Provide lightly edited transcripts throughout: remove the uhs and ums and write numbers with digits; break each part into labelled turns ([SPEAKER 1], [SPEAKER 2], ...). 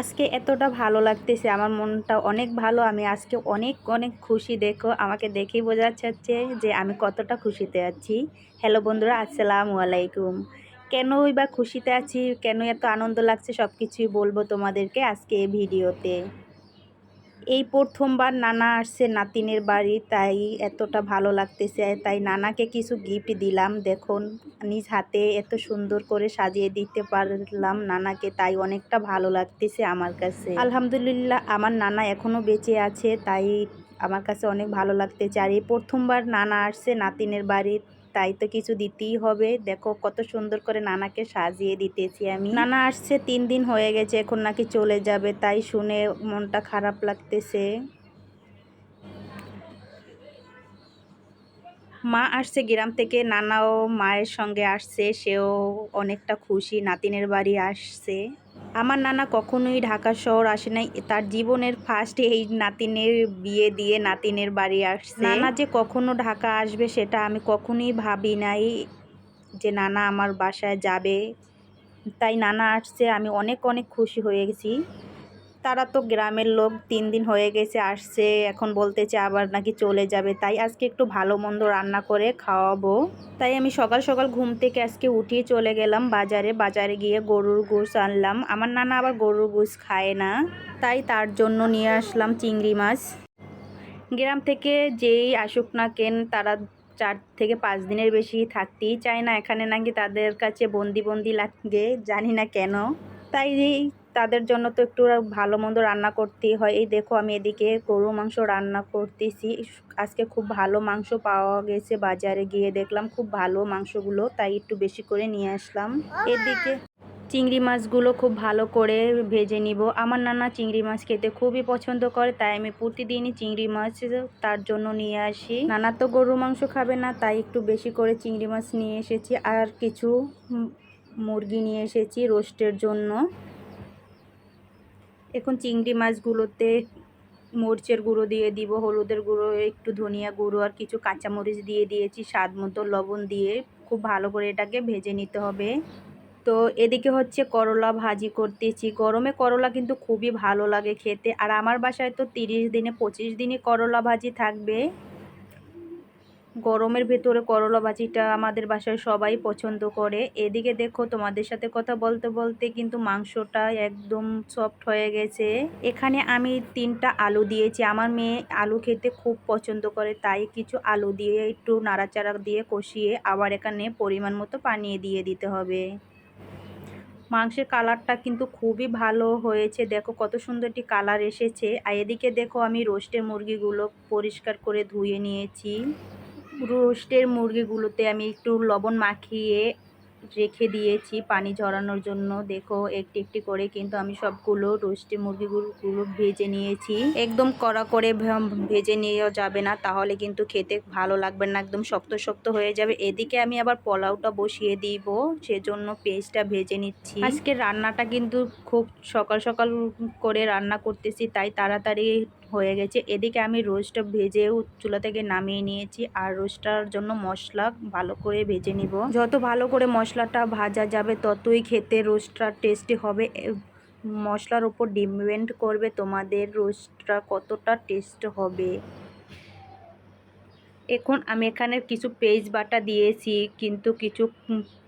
[SPEAKER 1] আজকে এতটা ভালো লাগতেছে, আমার মনটা অনেক ভালো। আমি আজকে অনেক অনেক খুশি। দেখো আমাকে দেখেই বোঝা যাচ্ছে যে আমি কতটা খুশিতে আছি। হ্যালো বন্ধুরা, আসসালামু আলাইকুম। কেনই বা খুশিতে আছি, কেন এত আনন্দ লাগছে, সব কিছুই বলবো তোমাদেরকে আজকে এই ভিডিওতে। এই প্রথমবার নানা আসছে নাতিনের বাড়ি, তাই এতটা ভালো লাগতেছে। তাই নানাকে কিছু গিফট দিলাম। দেখুন নিজ হাতে এত সুন্দর করে সাজিয়ে দিতে পারলাম নানাকে, তাই অনেকটা ভালো লাগতেছে আমার কাছে। আলহামদুলিল্লাহ আমার নানা এখনও বেঁচে আছে, তাই আমার কাছে অনেক ভালো লাগতেছে। আর এই প্রথমবার নানা আসছে নাতিনের বাড়ি, তাই তো কিছু দিতেই হবে। দেখো কত সুন্দর করে নানাকে সাজিয়ে দিতেছি আমি। নানা আসছে 3 দিন হয়ে গেছে, এখন নাকি চলে যাবে, তাই শুনে মনটা খারাপ লাগতেছে। মা আসছে গ্রাম থেকে, নানাও মায়ের সঙ্গে আসছে, সেও অনেকটা খুশি নাতিনের বাড়ি আসছে। আমার নানা কখনোই ঢাকা শহর আসে নাই, তার জীবনের ফার্স্ট এই নাতিনের বিয়ে দিয়ে নাতিনের বাড়ি আসছে। নানা যে কখনো ঢাকা আসবে সেটা আমি কখনোই ভাবি নাই যে নানা আমার বাসায় যাবে। তাই নানা আসছে, আমি অনেক অনেক খুশি হয়ে গেছি। তারা তো গ্রামের লোক, 3 দিন হয়ে গেছে আসছে, এখন বলতেছে আবার নাকি চলে যাবে। তাই আজকে একটু ভালো মন্দ রান্না করে খাওয়াবো। তাই আমি সকাল সকাল ঘুম থেকে আজকে উঠিয়ে চলে গেলাম বাজারে গিয়ে গরুর গোশত আনলাম। আমার নানা আবার গরুর গোশত খায় না, তাই তার জন্য নিয়ে আসলাম চিংড়ি মাছ। গ্রাম থেকে যেই আসুক না কেন, তারা 4 থেকে 5 দিনের বেশি থাকতেই চায় না। এখানে নাকি তাদের কাছে বন্দি বন্দি লাগে, জানি না কেন। তাই তাদের জন্য তো একটু ভালো মন্দ রান্না করতেই হয়। এই দেখো আমি এদিকে গরুর মাংস রান্না করতেছি। আজকে খুব ভালো মাংস পাওয়া গেছে, বাজারে গিয়ে দেখলাম খুব ভালো মাংসগুলো, তাই একটু বেশি করে নিয়ে আসলাম। এদিকে চিংড়ি মাছগুলো খুব ভালো করে ভেজে নিব। আমার নানা চিংড়ি মাছ খেতে খুবই পছন্দ করে, তাই আমি প্রতিদিনই চিংড়ি মাছ তার জন্য নিয়ে আসি। নানা তো গরুর মাংস খাবে না, তাই একটু বেশি করে চিংড়ি মাছ নিয়ে এসেছি। আর কিছু মুরগি নিয়ে এসেছি রোস্টের জন্য। এখন চিংড়ি মাছগুলোতে মরিচের গুঁড়ো দিয়ে দিব, হলুদের গুঁড়ো, একটু ধনিয়া গুঁড়ো আর কিছু কাঁচামরিচ দিয়ে দিয়েছি, স্বাদ মতো লবণ দিয়ে খুব ভালো করে এটাকে ভেজে নিতে হবে। তো এদিকে হচ্ছে করলা ভাজি করতেছি। গরমে করলা কিন্তু খুবই ভালো লাগে খেতে, আর আমার বাসায় তো 30 দিনে 25 দিনই করলা ভাজি থাকবে। গরমের ভেতরে করলা ভাজিটা আমাদের বাসায় সবাই পছন্দ করে। এদিকে দেখো তোমাদের সাথে কথা বলতে বলতে কিন্তু মাংসটা একদম সফট হয়ে গেছে। এখানে আমি 3টা আলু দিয়েছি, আমার মেয়ে আলু খেতে খুব পছন্দ করে, তাই কিছু আলু দিয়ে একটু নাড়াচাড়া দিয়ে কষিয়ে আবার এখানে পরিমাণ মতো পানি দিয়ে দিতে হবে। মাংসের কালারটা কিন্তু খুবই ভালো হয়েছে, দেখো কত সুন্দর একটি কালার এসেছে। আর এদিকে দেখো আমি রোস্টের মুরগিগুলো পরিষ্কার করে ধুয়ে নিয়েছি। রোস্টের মুরগিগুলোতে আমি একটু লবণ মাখিয়ে রেখে দিয়েছি পানি ঝরানোর জন্য। দেখো একটি একটি করে কিন্তু আমি সবগুলো রোস্টের মুরগিগুলো ভেজে নিয়েছি। একদম কড়া করে ভেজে নেওয়া যাবে না, তাহলে কিন্তু খেতে ভালো লাগবে না, একদম শক্ত শক্ত হয়ে যাবে। এদিকে আমি আবার পোলাওটা বসিয়ে দিব, সেজন্য পেঁয়াজটা ভেজে নিচ্ছি। আজকে রান্নাটা কিন্তু খুব সকাল সকাল করে রান্না করতেছি, তাই তাড়াতাড়ি হয়ে গেছে। এদিকে আমি রোস্টটা ভেজেও চুলা থেকে নামিয়ে নিয়েছি, আর রোস্টটার জন্য মশলা ভালো করে ভেজে নিব। যত ভালো করে মশলাটা ভাজা যাবে ততই খেতে রোস্টটা টেস্টি হবে। মশলার উপর ডিপেন্ড করবে তোমাদের রোস্টটা কতটা টেস্ট হবে। এখন আমি এখানে কিছু পেঁয়াজ বাটা দিয়েছি, কিন্তু কিছু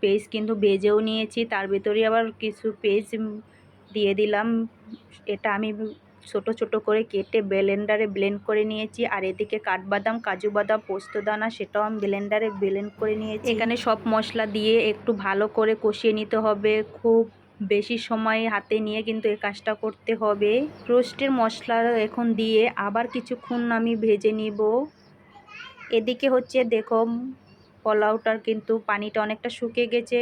[SPEAKER 1] পেঁয়াজ কিন্তু ভেজেও নিয়েছি, তার ভিতরে আবার কিছু পেঁয়াজ দিয়ে দিলাম। এটা আমি ছোট ছোট করে কেটে ব্লেন্ডারে ব্লেন্ড করে নিয়েছি। আর এদিকে কাঠবাদাম, কাজু বাদাম, পোস্তদানা, সেটাও আমি ব্লেন্ডারে ব্লেন্ড করে নিয়েছি। এখানে সব মশলা দিয়ে একটু ভালো করে কষিয়ে নিতে হবে, খুব বেশি সময় হাতে নিয়ে কিন্তু এই কাজটা করতে হবে। রোস্টের মশলা এখন দিয়ে আবার কিছুক্ষণ আমি ভেজে নিব। এদিকে হচ্ছে দেখো পোলাওটার কিন্তু পানিটা অনেকটা শুকিয়ে গেছে।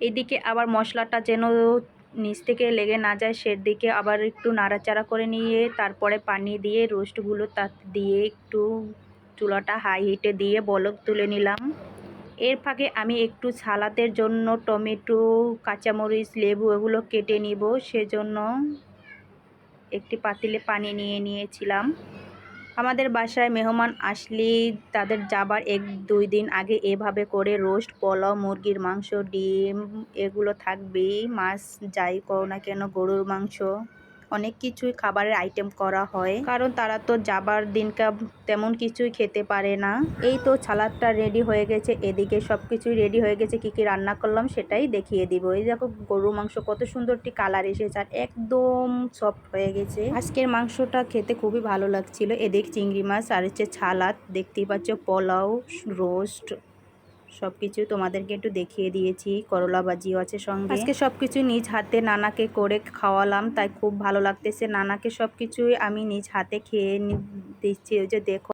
[SPEAKER 1] এদিকে আবার মশলাটা যেন নিচ থেকে লেগে না যায়, সেদিকে আবার একটু নাড়াচাড়া করে নিয়ে তারপরে পানি দিয়ে রোস্টগুলো তাতে দিয়ে একটু চুলাটা হাই হিটে দিয়ে বলক তুলে নিলাম। এর ফাঁকে আমি একটু সালাদের জন্য টমেটো, কাঁচামরিচ, লেবু এগুলো কেটে নিব, সেজন্য একটি পাতিলে পানি নিয়ে নিয়েছিলাম। আমাদের বাসায় মেহমান আসলে তাদের যাবার 1-2 দিন আগে এভাবে করে রোস্ট, পোলাও, মুরগির মাংস, ডিম এগুলো থাকবেই। মাছ যাই করো না কেন, গরুর মাংস অনেক কিছুই খাবারের আইটেম করা হয়, কারণ তারা তো যাবার দিনকা তেমন কিছুই খেতে পারে না। এই তো সালাদটা রেডি হয়ে গেছে, এদিকে সব কিছুই রেডি হয়ে গেছে। কি কি রান্না করলাম সেটাই দেখিয়ে দিব। এই দেখো গরুর মাংস কত সুন্দর একটি কালার এসেছে আর একদম সফট হয়ে গেছে। আজকের মাংসটা খেতে খুবই ভালো লাগছিল। এদিকে চিংড়ি মাছ আর হচ্ছে সালাদ, দেখতেই পাচ্ছ পোলাও, রোস্ট সব কিছু তোমাদেরকে একটু দেখিয়ে দিয়েছি। করলা ভাজিও আছে সঙ্গে। আজকে সব কিছু নিজ হাতে নানাকে করে খাওয়ালাম, তাই খুব ভালো লাগতেছে। নানাকে সব কিছুই আমি নিজ হাতে খেয়ে দিচ্ছি। ওই যে দেখো